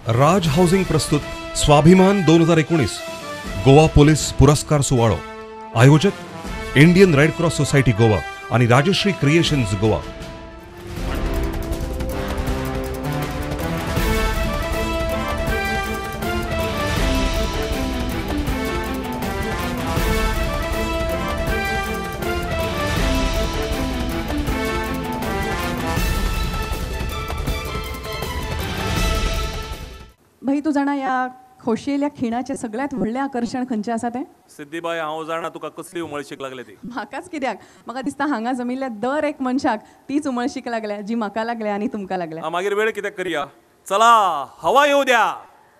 राज housing प्रस्तुत स्वाभिमान 2019 Goa police पुरस्कार सोहळो. आयोजक Indian Red Cross Society Goa आणि राजश्री क्रिएशन्स गोवा. भाई तू जाणा या खोशेल्या खिणाचे सगळ्यात व्हडले आकर्षण खंयचे आसा ते? सिद्धीबाई हांव जाणा तुका कसली उमळशीक लागले ती. म्हाकाच कित्याक म्हाका दिसता हांगा जमिल्ल्या दर एक मनशाक तीच उमळशीक लागल्या जी म्हाका लागल्या आणि तुमकां लागल्या. मागीर वेळ कित्याक करया, चला हवा येऊ द्या.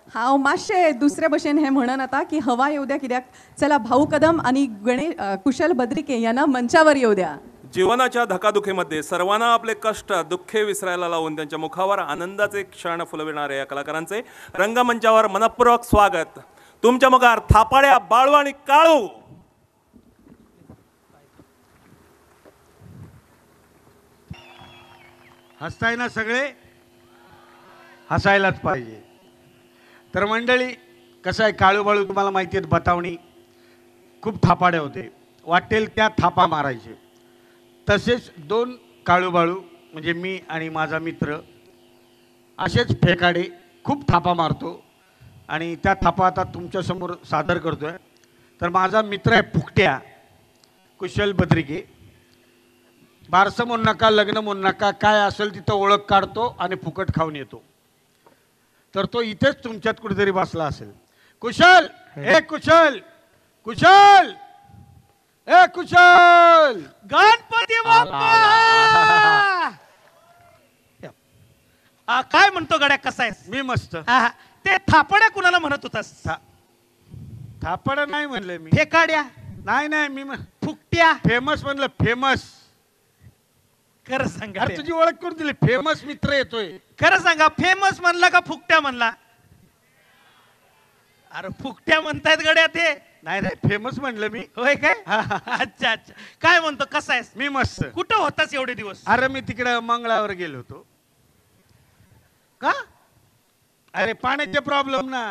हांव मातशे दुसरे भशेन हे म्हणन आता की हवा येऊ द्या कित्याक चला भाऊ कदम आणि कुशल बद्रिके यांना मंचावर येऊ द्या. जीवनाच्या धकाधुकीमध्ये सर्वांना आपले कष्ट दुःखे विसरायला लावून त्यांच्या मुखावर आनंदाचे क्षण फुलविणारे या कलाकारांचे रंगमंचावर मनपूर्वक स्वागत. तुमच्या मुखार थापाड्या बाळू आणि काळू. हसताय ना सगळे? हसायलाच पाहिजे. तर मंडळी कसं आहे, काळू बाळू तुम्हाला माहिती आहे, बतावणी खूप थापाडे होते, वाटेल त्या थापा मारायचे. तसेच दोन काळू बाळू म्हणजे मी आणि माझा मित्र असेच फेकाडे खूप थापा मारतो आणि त्या थापा आता तुमच्यासमोर सादर करतो आहे. तर माझा मित्र आहे फुकट्या कुशल बद्रिके. बारसं म्हणू नका, लग्न म्हणू नका, काय असेल तिथं ओळख काढतो आणि फुकट खाऊन येतो. तर तो इथेच तुमच्यात कुठेतरी बसला असेल. कुशल, ए कुशल, कुशल, ए कुशल, गणपती बाप्पा. काय म्हणतो गड्या, कसा आहेस? मी मस्त. ते थापड्या कुणाला म्हणत होतास? थापड नाही म्हणले मी. फेकाड्या नाही नाही, मी फुकट्या फेमस म्हणलं. फेमस. खरं सांगा, अरे तुझी ओळख करून दिली. फेमस मित्र येतोय. खरं सांगा, फेमस म्हणला का फुकट्या म्हणला? अरे फुकट्या म्हणतायत गड्या ते. नाही नाही, फेमस म्हणलं मी. होय काय? अच्छा अच्छा. काय म्हणतो, कसा आहेस? मी मस्त. कुठं होतास एवढे दिवस? अरे मी तिकडे मंगळावर गेलो होतो. का? अरे पाण्याचे प्रॉब्लेम ना.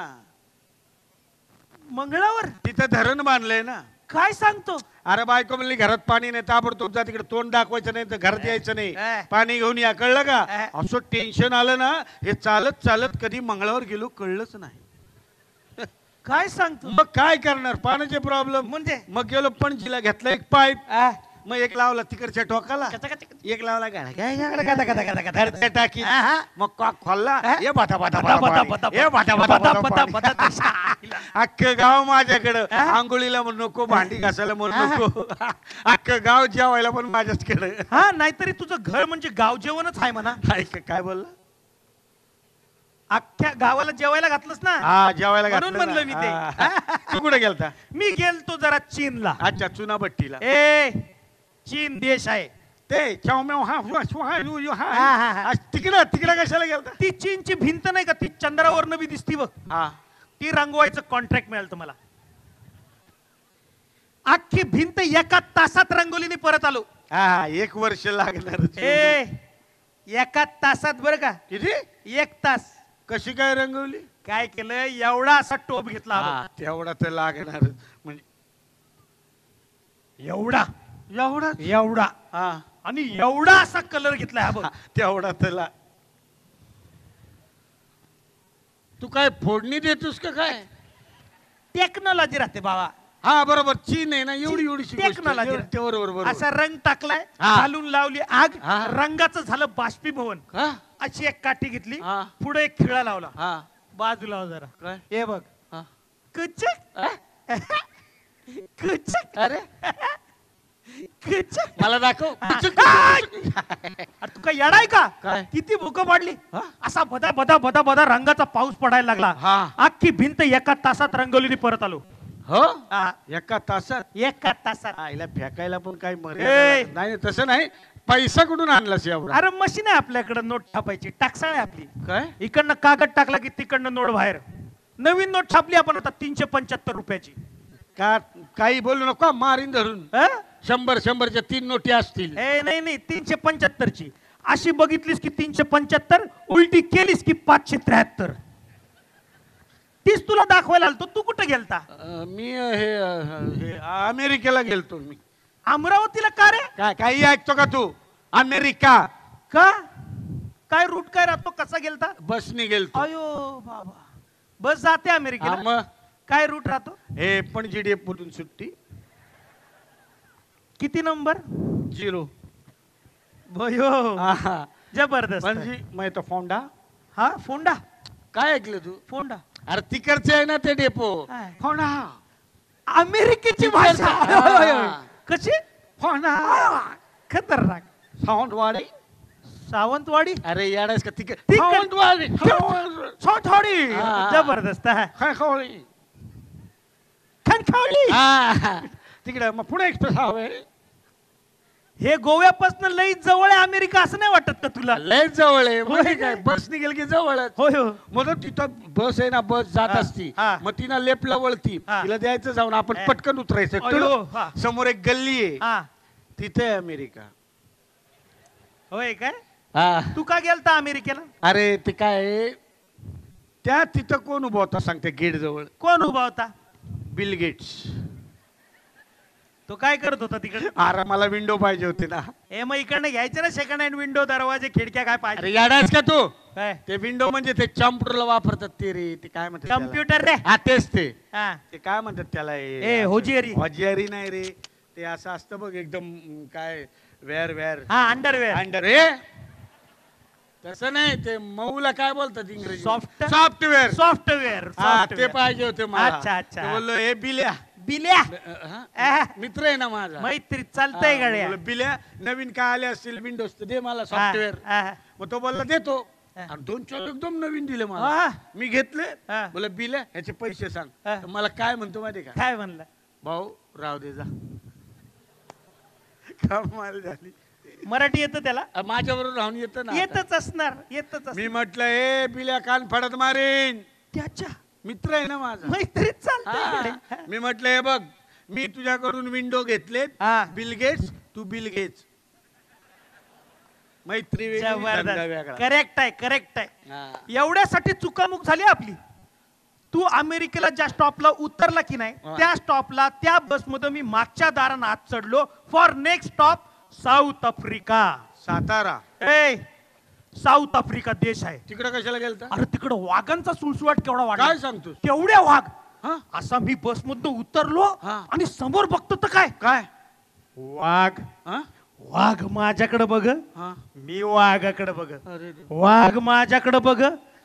मंगळावर? तिथं धरण बांधलंय ना. काय सांगतो? अरे बायको म्हणली घरात पाणी नाही, ताबडतोब जा तिकडे, तोंड दाखवायचं नाही तर घरात यायचं नाही, पाणी घेऊन या, कळलं का? असं टेन्शन आलं ना, हे चालत चालत कधी मंगळावर गेलो कळलंच नाही. काय सांगतो? मग काय करणार, पाण्याचे प्रॉब्लेम. म्हणजे मग गेलो पणजीला, घेतला एक पाईप, मग एक लावला तिकडच्या टोकाला, एक लावला टाकी, मग कॉक खोलला, हे भाटा भाटा अख्खं गाव माझ्याकडं. आंघोळीला म्हणून नको, भांडी घासायला म्हणून नको, अख्खं गाव जेवायला पण माझ्याचकडे. हा, नाहीतरी तुझं घर म्हणजे गाव जेवणच आहे म्हणा. काय बोलला? अख्ख्या गावाला जेवायला घातलंस ना? हा, जेवायला म्हणून म्हणलं मी ते. तू कुठे गेलता? मी गेलतो जरा चीनला. अच्छा, चुनाभट्टीला. चीन देश आहे ते तिकडं तिकडं कशाला गेलता? ती चीनची भिंत नाही का, ती चंद्रावरनं बी दिसती बघ, ती रंगवायचं कॉन्ट्रॅक्ट मिळालं तुम्हाला. अख्खी भिंत एका तासात रंगवलीने परत आलो. 1 वर्ष लागणार. एका तासात बरं का? किती? 1 तास. कशी काय रंगवली? काय केलं, एवढा असा टोप घेतला. तेवढा तर लागणार म्हणजे एवढा एवढा एवढा आणि एवढा असा कलर घेतलाय. हा, तेवढा त्याला. तू काय फोडणी देतोस का काय? टेक्नॉलॉजी राहते बाबा. हा बरोबर, चीन आहे ना, एवढी एवढी टेक्नॉलॉजी. बरोबर. असा रंग टाकलाय, घालून लावली आग, रंगाचं झालं बाष्पीभवन. अशी एक काठी घेतली, पुढे एक खिळा लावला, बाजूला जरा, हे बघ, कुचक कुचक. अरे मला दाखव. तू काय येडाय का? किती भूकंप पडली, असा बदा बदा बदा बदा रंगाचा पाऊस पडायला लागला. अख्खी भिंत एका तासात रंगवलीने परत आलो. हो, एका तासात? एका तासात. आईला फेकायला पण काय मर्यादा नाही. तसं नाही, पैसा कुठून आणलास एवढा? अरे मशीन आहे आपल्याकडे नोट छापायची, टाकसाळ आहे आपली. काय? इकडनं कागद टाकला की तिकडनं नोट बाहेर. नवीन नोट छापली आपण आता 375 रुपयाची. का काही बोलू नको, मारीन धरून. 100-100च्या 3 नोटी असतील. नाही नाही, 375ची. अशी बघितलीस की 375, उलटी केलीस की 573. तीच तुला दाखवायला आलतो. तू कुठे गेलता? मी हे अमेरिकेला गेलतो मी. अमरावतीला का रे? काय काही ऐकतो का तू? अमेरिका. का? काय रूट काय राहतो? कसा गेलता? बसने गेलतो. अयो बाबा, बस जाते अमेरिकेला? मग काय रूट राहतो? हे पण GDF मधून सुट्टी. किती नंबर? 0. भयो, जबरदस्त. म्हणजे मैं तो फोंडा. हा, फोंडा. काय ऐकलं तू? फोंडा. अरे तिकडचे आहे ना ते डेपो. काय? फोंडा. अमेरिकेची भाषा. हा. कशी? फोंडा. खतरनाक. सावंतवाडी. सावंतवाडी. अरे याडास का तिकडे. तिकडे. सावंतवाडी. थोडी. हा. जबरदस्त. खळखळी. खणखवली. तिकडे मग पुणे एक्सप्रेस हवे. हे गोव्यापासून लई जवळ आहे अमेरिका, असं नाही वाटत का तुला? लय जवळ आहे. म्हणजे होय काय बस निघेल की जवळच. होय हो. म्हणून तिथं बस आहे ना, बस जात हा, असती. हा. मग तिनं लेफ्टला वळती. हा. तिला द्यायचं जाऊन आपण पटकन उतरायचं. अयो, तुला हा. समोर एक गल्ली आहे. हा. तिथे आहे अमेरिका. होय काय? हा. तू का गेलता अमेरिकेला? अरे ते काय आहे, त्या तिथं कोण उभा होता सांगते गेट जवळ? कोण उभा होता? Bill Gates. तो काय करत होता तिकडे? अरे मला विंडो पाहिजे होती ना. हे मग इकडनं घ्यायचं ना सेकंड हँड विंडो, दरवाजे, खिडक्या, काय पाहिजे? अरे याडास का तू? काय? ते विंडो म्हणजे ते कॉम्प्युटरला वापरतात ते रे. ते काय म्हणतात त्याला? कम्प्युटर रे. हा तेच ते. हा. ते काय म्हणतात त्याला? ए, होजिअरी. होजिअरी नाही रे. ते असं असतं बघ एकदम काय वेअर हा, अंडरवेअर. अंडर हे तसं नाही. ते मऊला काय बोलतात इंग्रजी? Soft- software. सॉफ्टवेअर. हा ते पाहिजे होते मला. अच्छा, अच्छा. ते बोललो हे बिल्या. बिल्या. हा? मित्र आहे ना माझा. मैत्री चालतंय गाड्या. बोललो, बिल्या नवीन काय आले असतील विंडोज दे मला सॉफ्टवेअर. मग तो बोलला देतो. आणि 2-4 एकदम नवीन दिले मला. हा. मी घेतले. हा. बोला बिल्या ह्याचे पैसे सांग. हा. तर मला काय म्हणतो माहिती का? काय म्हणलं? भाऊ राव दे जा. कमाल झाली. मराठी येतं त्याला? माझ्याबरोबर राहून येतं ना आता. येतच असणार, येतच असणार. मी म्हटलं ए बिल्या कान फडत मारीन. त्याच्या मित्र आहे ना माझा. मैत्रीत चालतंय हा. गाड्या. मी म्हटलं हे बघ, मी तुझ्याकडून विंडो घेतलेत. हा. बिल गेट्स तू बिल गेट्स. मैत्री वेगळी, धंदा जबरदस्त. वेगळा. करेक्ट आहे, करेक्ट आहे. हा. एवढ्यासाठी चुकामुक झाली आपली. तू अमेरिकेला ज्या स्टॉपला उतरला की नाही, हा. त्या स्टॉपला त्या बसमध्ये मी मागच्या दारानं आत चढलो. For next stop south Africa. Satara. A, south Africa देश आहे. तिकडे कशाला गेलता? अरे तिकडे वाघांचा सुळसुळाट केवढा वाढला. काय सांगतोस? तेवढ्या वाघ. हा? असा मी बस मधनं उतरलो हा. आणि समोर बघतो तर काय काय? वाघ. हा? वाघ माझ्याकडे बघ, हा. मी वाघाकडे बघ. अरे रे. वाघ माझ्याकडे बघ,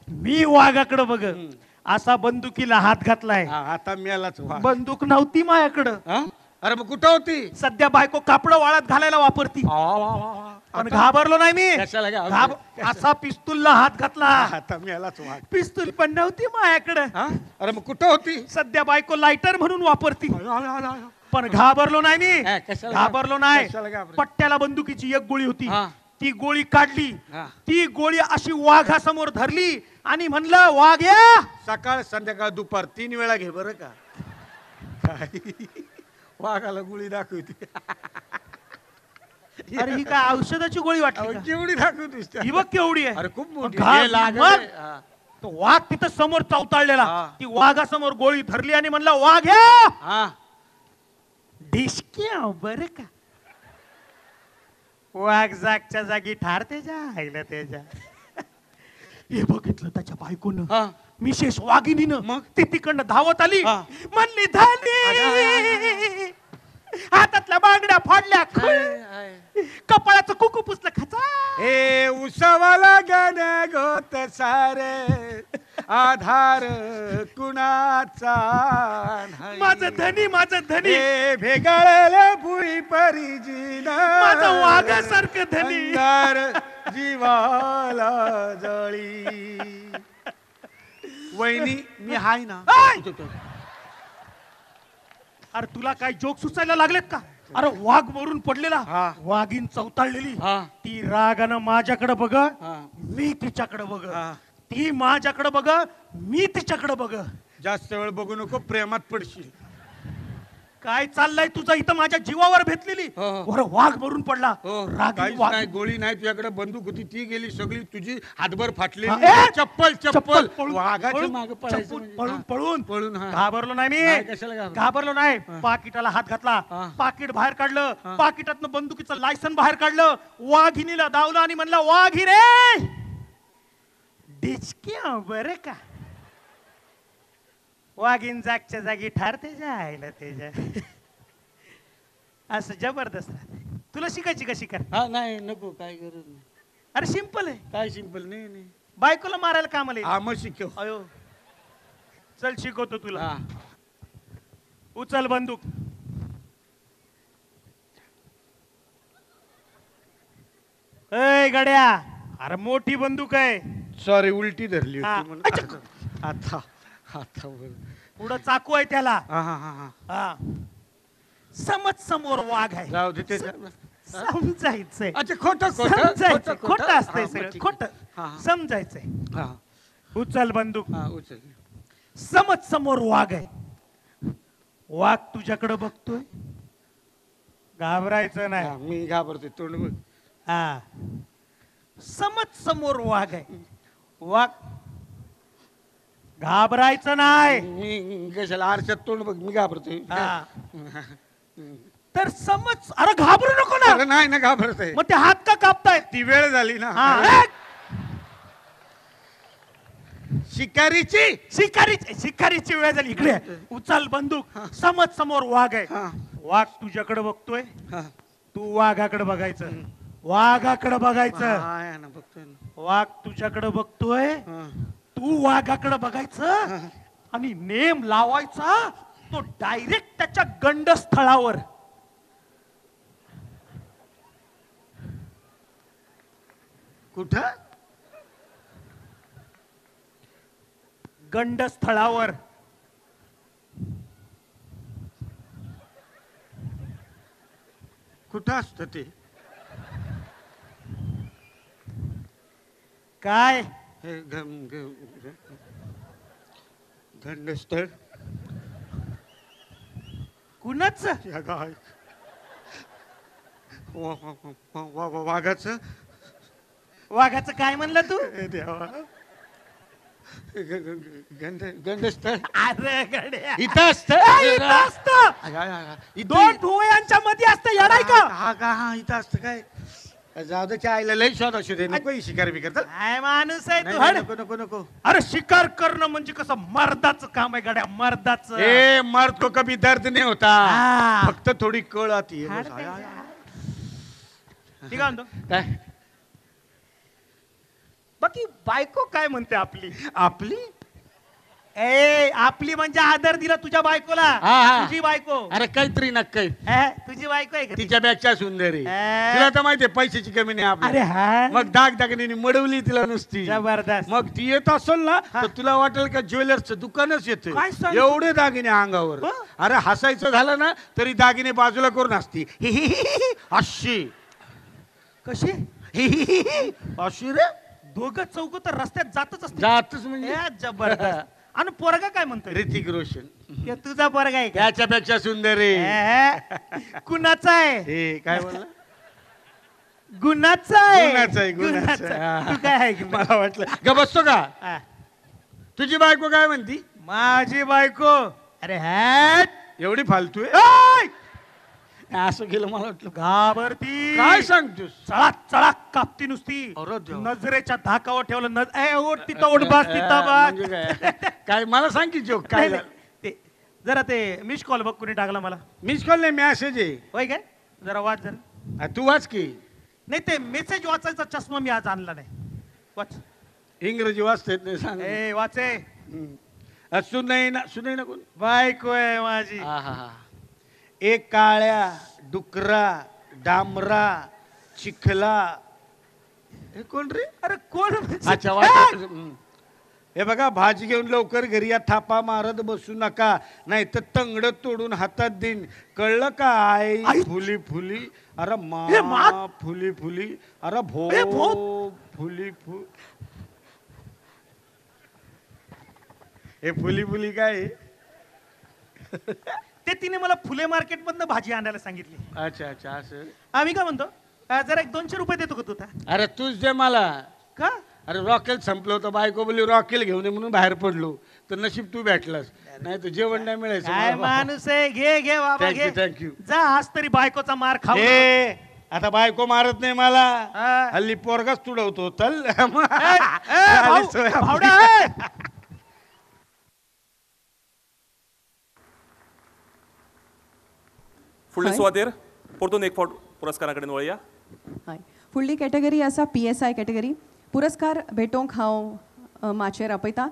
मी वाघाकडे बघ. असा बंदुकीला हात घातलाय. हा, आता मेलाच वाघ. बंदूक नव्हती माझ्याकडं. हा? अरे मग कुठं होती? सध्या बायको कापड वाळत घालायला वापरती. पण घाबरलो नाही मी. कशाला घाबरलो? असा पिस्तूलला हात घातला. आता मेलाच वाघ. पिस्तूल पण नव्हती माझ्याकडे. हा? अरे मग कुठं होती? सध्या बायको लायटर म्हणून वापरती. पण घाबरलो नाही मी. हा, कशाला घाबरलो नाही. कशाला घाबरलो? पट्ट्याला बंदुकीची एक गोळी होती. हा. ती गोळी काढली. हा. ती गोळी अशी वाघासमोर धरली आणि म्हणलं वाघ या. सकाळ संध्याकाळ दुपार 3 वेळा घे बरं का. काय वाघाला गोळी दाखवती. अरे ही काय औषधाची गोळी वाटली का? केवढी दाखवतीस त्या? ही बघ केवढी आहे. अरे खूप मोठी. घा- हे लागलं मग? रे. हा. तो वाघ तिथं समोर चवताळलेला. हा. ती वाघासमोर गोळी धरली आणि म्हणलं वाघ या. हा. ढिशक्या बर का. वाघ जागच्या जागी ठार त्याच्या आईला त्याच्या. हे बघितलं त्याच्या बायकोनं, हा. मिसेस वाघिनीनं. मग? ती तिकडनं धावत आली. हा. म्हणली धानी. हातातल्या बांगड्या फाडल्या. कपाळाचं कुकू पुसलं खचा. हे उसवाला गाणं गोत सारे आधार कुणाचा नाही. माझं धनी, माझं धनी, हे भेगाळलं भुई परिजीन माझं वाघासारखं धनी. अंगार जीवाला जळी. वहिनी मी हाय ना. ऐ! अरे तुला काय जोक सुचायला लागलेत का? अरे वाघ मरून पडलेला, हा. वाघीन चवताळलेली. हा. ती रागानं माझ्याकडे बघ, हा. मी तिच्याकडे बघ. हा. ती माझ्याकडे बघ, मी तिच्याकडे बघ. जास्त वेळ बघू नको, प्रेमात पडशील. काय चाललंय तुझं इथं माझ्या जीवावर भेटलेली हो. वर वाघ मरून पडला रागी काहीच वाघ. नाही, गोळी नाही तुझ्याकडे, बंदूक होती ती गेली सगळी, तुझी हातभर हा, फाटलेली, ए! चप्पल चप्पल पळून- वाघाच्या पळून- मागे पळायचं चप्पल- म्हणजे. पळून हा. पळून पळून, हा. घाबरलो नाही नाही, मी कशाला घाबरलो? घाबरलो नाही पाकिटाला हात घातला हा. पाकिट बाहेर काढलं पाकिटातनं बंदुकीचं लायसन बाहेर काढलं वाघिणीला धावलं आणि म्हणलं वाघिणे डिचक्या बरं का वाघीन जागच्या जागी ठारते जायला त्याच्या असं जबरदस्त राहते. तुला शिकायची का शिकार हा नाही नको, काय गरज नाही, अरे सिंपल आहे काय सिंपल नाही नाही. बायकोला मारायला कामाला येईल. हा मग शिकव. अयो चल शिकवतो तुला हा. उचल बंदूक ए गड्या अरे मोठी बंदूक आहे सॉरी उलटी धरली हा. होती म्हणून. आता आता बरं. पुढं चाकू आहे त्याला हा हा हा हा. हा समज समोर वाघ आहे जाऊ दे ते. समजायचंय अच्छा खोटं समजायचं खोटं खोटं असतंय हा, मग सगळं ठीक खोट आहे. हा, हा. समजायचंय हा उचल बंदूक हा उचल. समज समोर वाघ आहे वाघ तुझ्याकडे बघतोय घाबरायचं नाही हा, मी घाबरते तोंड बघ. हा समज समोर वाघ आहे वाघ घाबरायचं नाही मी कशाला आरशात तोंड बघ, मी घाबरतोय. हा. तर समज अरे घाबरू नको ना अरे नाही ना घाबरतोय, मग ते हात का कापतायत ती वेळ झाली ना. हा. शिकारीची. शिकारीची वेळ झाली इकडे उचल बंदूक समज समोर वाघ आहे हा. वाघ तुझ्याकडे बघतोय हा. तू वाघाकडे बघायचं वाघाकडे बघायचं हा, आहे ना, बघतोय ना. वाघ तुझ्याकडे बघतोय हा. तू वाघाकडे बघायचं आणि नेम लावायचा तो डायरेक्ट त्याच्या गंडस्थळावर कुठं? गंडस्थळावर कुठं असतं ते? काय हे घंडस्थळ कुणाच या गाय वाघाचं. वाघाचं काय म्हणलं तू हे देवा. गंडस्थळ अरे गड्या इथं असतं. इथं असतं. दोन भुवयांच्या मध्ये असतं येणार का हा का? हा इथं असतं काय? जाऊ दे, आईला लई शोध असू दे, नको ही शिकार बिकार. चल. काय माणूस आहे नाही, तू नाही, हड नको नको नको. अरे शिकार करणं म्हणजे कसं मर्दाचं काम आहे गड्या मर्दाचं ए मर्द को कभी दर्द नहीं होता, हा. फक्त थोडी कळ आती है बस. ठीक आहे म्हणतो काय बाकी बायको काय म्हणते आपली आपली? ए आपली म्हणजे आदर दिला तुझ्या बायकोला हा, हा. तुझी बायको अरे काहीतरी ना काही. तुझी बायको आहे का ती? तिच्यापेक्षा सुंदर आहे. ए. तिला तर माहितीये पैशाची कमी नाही अरे आपली. हा मग दागदागिने मडवली तिला नुसती. जबरदस्त मग ती येत असेल ना तर तुला वाटेल का ज्वेलर्सचं दुकानच येते. काय सांगतो? एवढे दागिने अंगावर. हं? अरे हसायचं झालं ना तरी दागिने बाजूला करून असती. अशी कशी अशी रे दोघं चौघ तर रस्त्यात जातच असते जातच म्हणजे जबरदस्त आणि पोरगा काय म्हणतोय ऋतिक रोशन. ते तुझा पोरगा आहे का त्याच्यापेक्षा सुंदर आहे. कुणाचा आहे हे काय बोलला? गुणाचा आहे गुणाचं आहे, गुणाचं. गुणाचा. तू काय आहे की मला वाटलं ग बसतो का? हा. तुझी बायको काय म्हणती? माझी बायको अरे हॅट एवढी फालतू आहे? असं केलं मला वाटलं. घाबरती काय सांगतोस? चळा चळा कापती नुसती अरे देवा. नजरेच्या धाकावर ठेवलं ओढ तिथं ओढ बस तिथं बस म्हणजे काय? काय मला सांग की जोक काय नाही, नाही. ते जरा ते मिस कॉल बघ कुणी टाकला मला मिस कॉल नाही, मेसेज आहे. होय काय जरा वाच जरा तू वाच की. नाही ते मेसेज वाचायचा चष्मा मी आज आणला नाही वाच इंग्रजी वाचता येत नाही, सांग. ए वाचे सुनई ना कोण? बायको आहे माझी एक काळ्या डुकरा डांबरा चिखला. हे कोण रे? अरे कोण म्हणजे? अच्छा वाट. हे बघा, भाजी घेऊन लवकर घरी या, थापा मारत बसू नका, नाही तर तंगड तोडून हातात देईन, कळलं का? आई आई. फुली फुली, अरे हे मा मा. फुली फुली, अरे भो हे भो. फुली फुली. हे फुली फुली काय आहे? ते तिने मला फुले मार्केटमधनं भाजी आणायला सांगितली. अच्छा अच्छा असं. आम्ही काय म्हणतो जरा एक 200 रुपये देतो का तू? अरे तूच दे मला. का? अरे रॉकेल संपलं होतं, बायको बोलली रॉकेल घेऊन ये म्हणून बाहेर पडलो, तर नशीब तू भेटलास, नाही तर जेवण नाही मिळायचं. काय माणूस आहे. घे घे बाबा घे. थँक्यू. जा आज तरी बायकोचा मार खाऊ. आता बायको मारत नाही मला, हा. हल्ली पोरगाच तुडवतो. चल भावडा. फुडली हय. सुवातेर परतून एक फावट पुरस्काराकडे वळया. हय, फुडली कॅटेगरी आसा PSI कॅटेगरी. पुरस्कार भेटोवंक हांव माचेर आपयता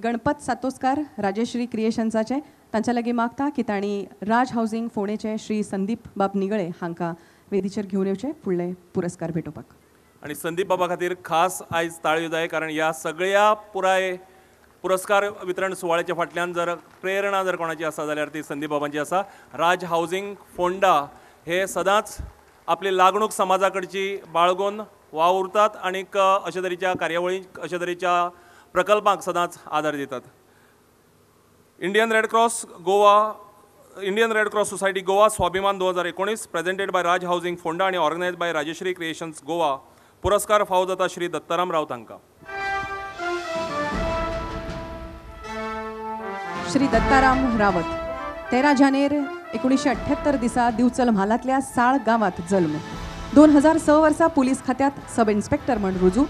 गणपत सातोस्कार राजश्री क्रिएशन्साचे. तांच्या लागीं मागता की तांणी राज हावसिंग फोंडेचे श्री संदीप बाब निगळे हांकां वेदीचेर घेवन येवचे फुडले पुरस्कार भेटोवपाक. आणि संदीप बाबा खातीर खास आयज ताळयो जाय, कारण ह्या सगळ्या पुराय पुरस्कार वितरण सुवाळ्याच्या फाटल्यान जर प्रेरणा जर कोणाची आसा जाल्यार ती संदीप बाबांची आसा. राज हावसिंग फोंडा हे सदांच आपली लागणूक समाजा कडची बाळगून वावुरतात आणि अशा तरेच्या कार्यावळी अशा तरेच्या प्रकल्पांक सदांच आदार दितात. Indian Red Cross Society Goa Swabhiman 2019 presented by Raj Housing Ponda आणि organise by Rajashree Creations Goa. पुरस्कार फावो जाता श्री दत्ताराम रावत हांकां. श्री दत्ताराम रावत 13 जानेर 1978 दिसा दिवचल म्हालांतल्या साळ गांवांत जल्म. 2006 वर्सा पुलीस खात्यात सब इन्स्पेक्टर म्हूण रुजू.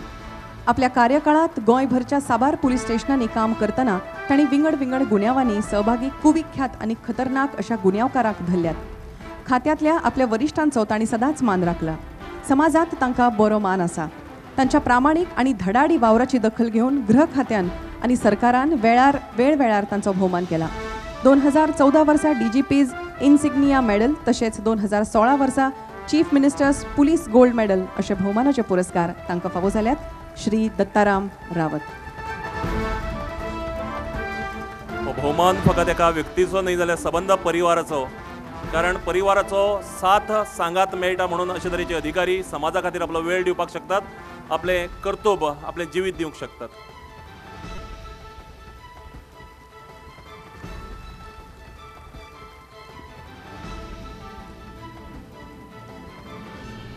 आपल्या कार्यकाळात गोंयभरच्या साबार पुलीस स्टेशनांनी काम करतना तांणी विंगड विंगड गुन्यांवांनी सहभागी कुविख्यात आनी खतरनाक अशा गुन्यांवकारांक धरल्यात. खात्यातल्या आपल्या वरिश्ठांचो तांणी सदांच मान राखला. समाजात तांकां बरो मान आसा. तांच्या प्रामाणीक आनी धडाडी वावराची दखल घेवन गृह खात्यान आनी सरकारान वेळोवेळार तांचो भोवमान केला. 2014 वर्सा DGP's इन्सिग्निया मेडल तशेंच 2016 वर्सा chief ministers police gold medal अशे भोवमानाचे पुरस्कार तांकां फावो जाल्यात. श्री दत्ताराम रावत. हो भोवमान फकत एका व्यक्तीचो न्ही जाल्यार सबंद परिवाराचो, कारण परिवाराचो साथ सांगात मेळटा म्हणून अशे तरेचे अधिकारी समाजा खातीर आपलो वेळ दिवपाक शकतात, आपले कर्तव्य आपले जिवीत दिवंक शकतात.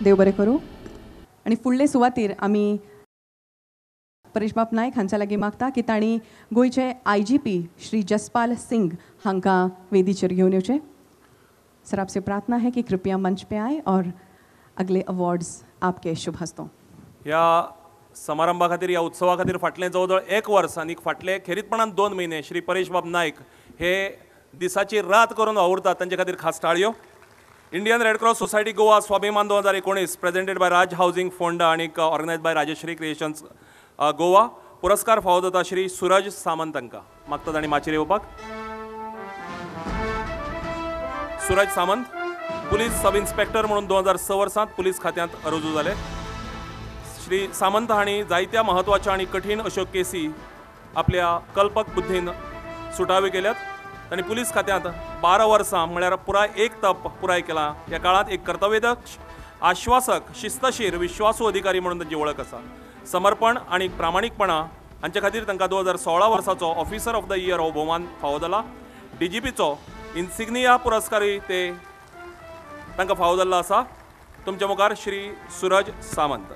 देव बरें करूं. आनी फुडले सुवातेर आमी परेश बाब नायक हांच्या लागीं मागता की तांणी गोंयचे IGP श्री जसपाल सिंग हांकां वेदीचेर घेवन येवचे. सर आपसे प्रार्थना है कि कृपया मंच पे आए और अगले अवॉर्ड्स आपके शुभ हस्तों. ह्या समारंभा खातीर ह्या उत्सवा खातीर फाटलें जवळ 1 वर्स आनी फाटले खेरीतपणान 2 म्हयने श्री परेश बाब नायक हे दिसाची रात करून वावुरतात, तांचे खातीर खास ताळयो. Indian Red Cross Society Goa Swabhiman 2019 presented by Raj Housing Ponda आणि organise by Rajashree Creations Goa. पुरस्कार फावो जाता श्री सूरज सामंत हांकां. मागता तांणी माचयेर येवपाक. Suraj Samant police sub inspector म्हणून 2006 वर्सांत पुलीस खात्यांत रुजू जाले. श्री सामंत हांणी जायत्या म्हत्वाच्या आनी कठीण अश्यो केसी आपल्या कल्पक बुद्धीन सुटावे केल्यात. तांणी पुलीस खात्यांत 12 वर्सां म्हळ्यार पुराय एक तप पुराय केला. ह्या काळांत एक कर्तव्यदक्ष, आश्वासक, शिस्तशीर, विश्वासू अधिकारी म्हणून तांची वळख आसा. समर्पण आनी प्रामाणीकपणा हांचे खातीर तांकां 2016 वर्साचो ऑफिसर ऑफ द इयर हो भोवमान फावो जाला. DGPचो इन्सिग्निया पुरस्कारूय ते तांकां फावो जाल्लो आसा. तुमच्या मुखार Shri Suraj Samant.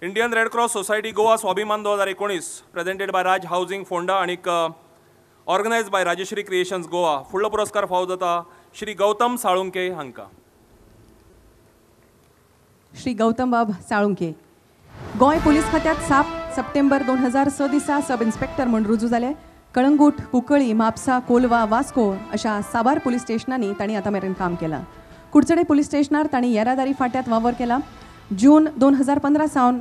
Indian Red Cross Society Goa Swabhiman 2019 presented by Raj Housing Ponda आणि organise by Rajashree Creations Goa. फुडलो पुरस्कार फावो जाता श्री गौतम साळुंके हांकां. श्री गौतम बाब साळुंके गोंय पुलीस खात्यात 7 सप्टेंबर 2006 दिसा सब इन्स्पेक्टर म्हणून रुजू जाले. कळंगूट, कुंकळी, म्हापसा, कोलवा, वास्को अशा साबार पुलीस स्टेशनांनी तांणी आतां मेरेन काम केलां. कुडचडे पुलीस स्टेशनार तांणी येरादारी फाट्यांत वावर केला. जून 2015 सावन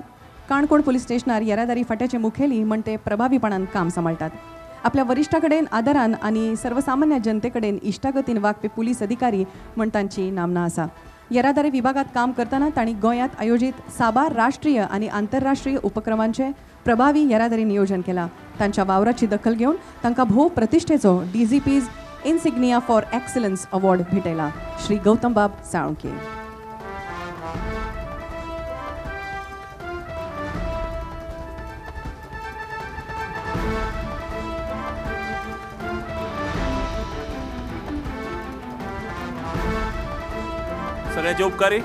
काणकोण पुलीस स्टेशनार येरादारी फाट्याचे मुखेली म्हण ते प्रभावीपणान काम सांबाळटात. आपल्या वरिश्ठा कडेन आदरान आनी सर्वसामान्य जनते कडेन इश्टागतीन वागपी पुलीस अधिकारी म्हण तांची नामना आसा. येरादारी विभागात काम करतना तांणी गोंयांत आयोजीत साबार राष्ट्रीय आनी आंतरराष्ट्रीय उपक्रमांचे प्रभावी येरादारी नियोजन केलां. तांच्या वावराची दखल घेवन तांकां भोव प्रतिश्ठेचो DGP's insignia for excellence award भेटयला. श्री गौतम बाब साळुंके. सगळ्याचे उपकारी.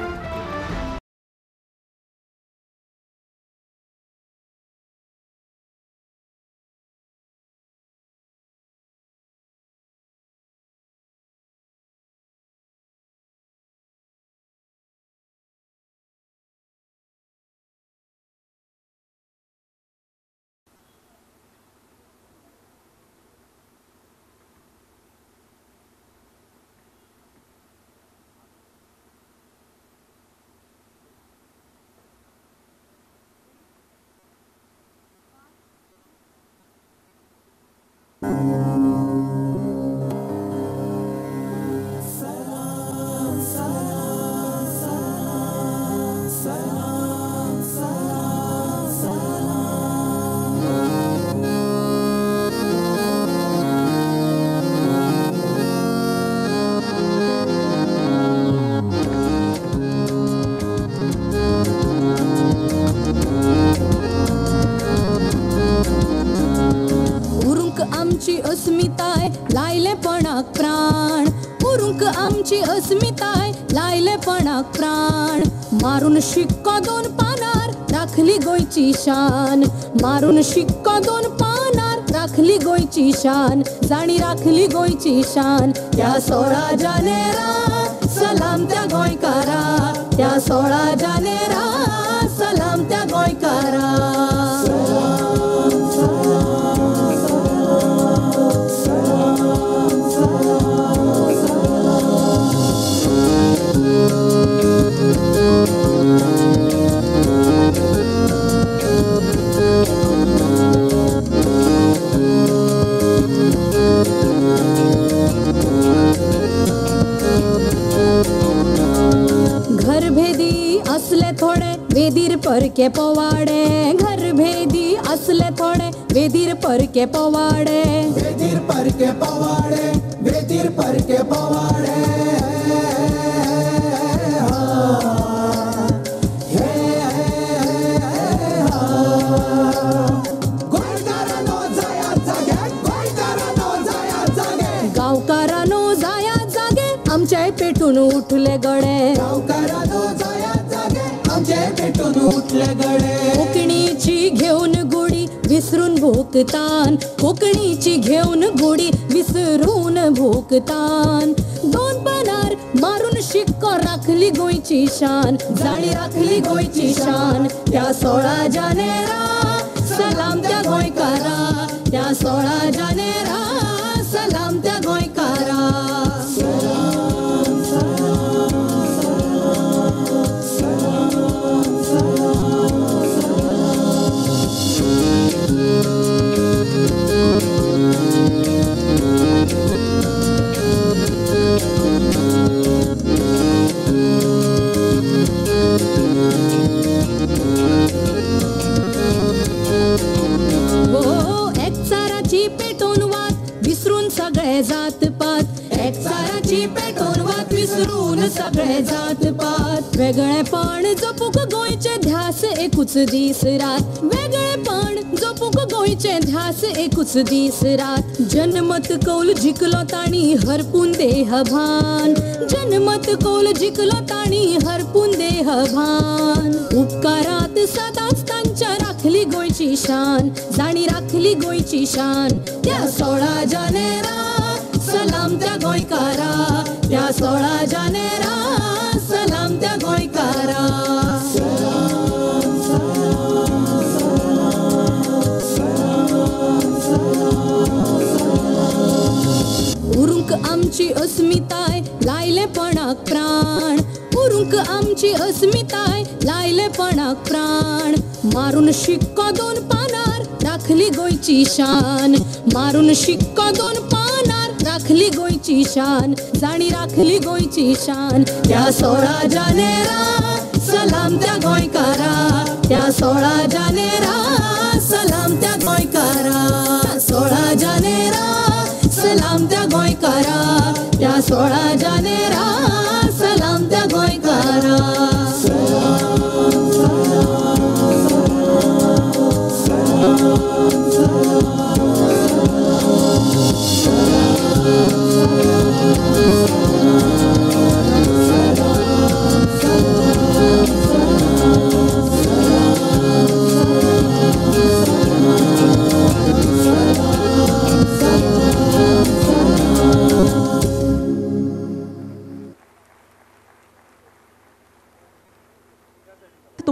आमची अस्मिताय लायलेपणाक प्राण. उरूंक आमची अस्मिताय लायलेपणाक प्राण. मारून शिक्को 2 पानार राखली गोंयची शान. मारून शिक्को 2 पानार राखली गोंयची शान. जाणी राखली गोंयची शान. त्या 16 जानेरा सलाम त्या गोंयकारा. त्या 16 जानेरा सलाम त्या गोंयकारा. घरभेदी असले थोडे वेदीर परके पोवाडे. घरभेदी असले थोडे वेदीर परके पोवाडे. वेदीर परके पोवाडे. वेदीर परके पोवाडे. गांवकारांनो जाया जागे आमचे पेटून उठले गडे. गांवकारांनो जाया जागे आमचे पेटून उठले गडे. कोंकणीची घेऊन गुडी विसरून भोगतान. कोंकणीची घेऊन गुडी विसरून भोगतान. 2 पानार मारून शिक्को राखली गोंयची शान. जाणी राखली गोंयची शान. त्या 16 जानेरा सलाम त्या गोंयकारा. त्या 16 जानेरा सलाम त्या गोंयकारा. एकचाराची पेटून वात विसरून सगळे जात पात. एकचाराची पेटून वात विसरून सगळे जात पात. वेगळेपण जपूक गोंयचे ध्यास एकूच दीस रात. वेगळेपण जपूक गोंयचे ध्यास एकूच दीस रात. जनमत कौल जिकलो ताणी हरपून देह भान. जनमत कौल जिकलो ताणी हरपून देह भान. उपकारात सदांच तांच्या राखली गोंयची शान. जाणी राखली गोंयची शान. त्या 16 जानेरा सलाम त्या गोंयकारा. त्या 16 जानेरा सलाम त्या गोंयकारा. उरूंक आमची अस्मिताय लायलेपणाक प्राण. उरूंक आमची अस्मिताय लायलेपणाक प्राण. मारून शिक्को 2 पानार राखली गोंयची शान. मारून शिक्को 2 पानार राखली गोंयची शान. जाणी राखली गोंयची शान. त्या 16 जानेरा सलाम त्या गोंयकारा. त्या 16 जानेरा सलाम त्या गोंयकारा. 16 जानेरा सलाम त्या गोंयकारा. त्या 16 जानेरा सलाम त्या गोंयकारा.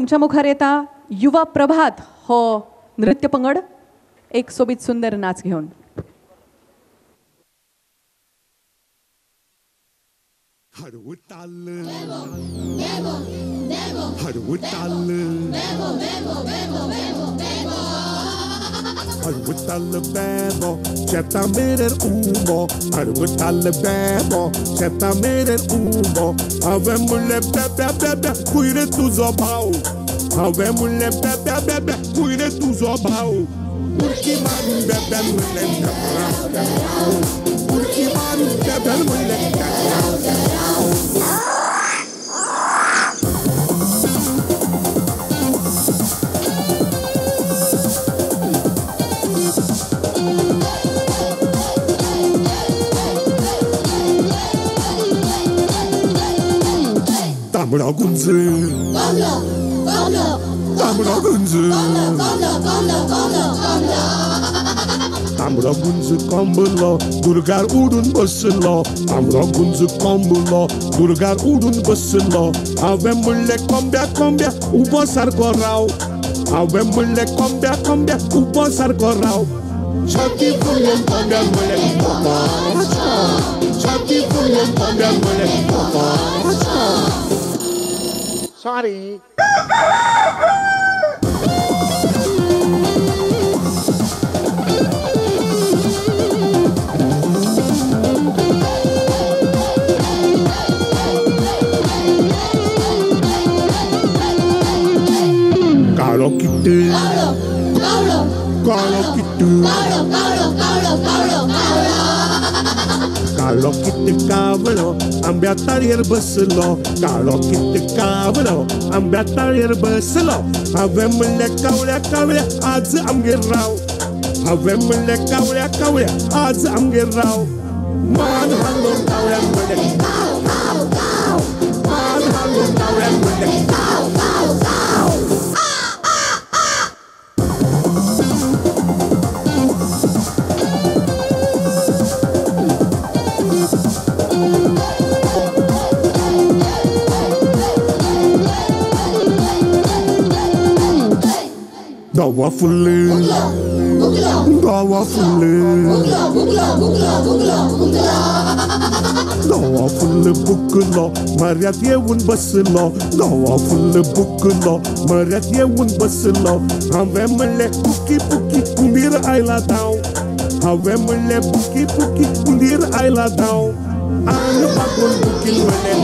तुमच्या मुखार येता युवा प्रभात हो नृत्य पंगड एक सोबीत सुंदर नाच घेऊन. Arvutalle bebo, sätta med er umo. Arvutalle bebo, sätta med er umo. Ave mulle bebe bebe, cuide tu zobau. Ave mulle bebe bebe, cuide tu zobau. Urki man bebe mulle kaprau. Urki man bebe mulle kaprau. तांबडा गुंज तांबडा गुंज तांबडा गुंज कोंबलो दुर्गार उडून बसलो. तांबडा गुंज कोंबलो दुर्गार उडून बसलो. हांवें म्हणलें कोंब्या कोंब्या उबो सारको राव. हांवें म्हणलें कोंब्या कोंब्या उबो सारको राव. छाती फुलोवन कोंब्या म्हणलें छाती फुलोवन कोंब्या म्हणलें Sorry. Kaalo kittu. Kaalo kittu. कालो किती कावळो आंब्या ताळयेर बसलो. कालो किती कावळो आंब्या ताळयेर बसलो. हांवें म्हणलें कावळ्या कावळ्या आज आमगेर राव. हांवें म्हणलें कावळ्या कावळ्या आज आमगेर राव. मान हालोवन कावळ्यान म्हणलें मान हालोवन कावळ्यान म्हणलें Dawa fulle, dawa fulle, dawa fulle buklo, Maryat येऊन बसलो. दावा फुlle buklo, Maryat येऊन बसलो. हांवें म्हणलें पुकी पुकी उंदीर आयला धांव. हांवें म्हणलें पुकी पुकी उंदीर आयला धांव. आंग पाकून बुकीन म्हणलें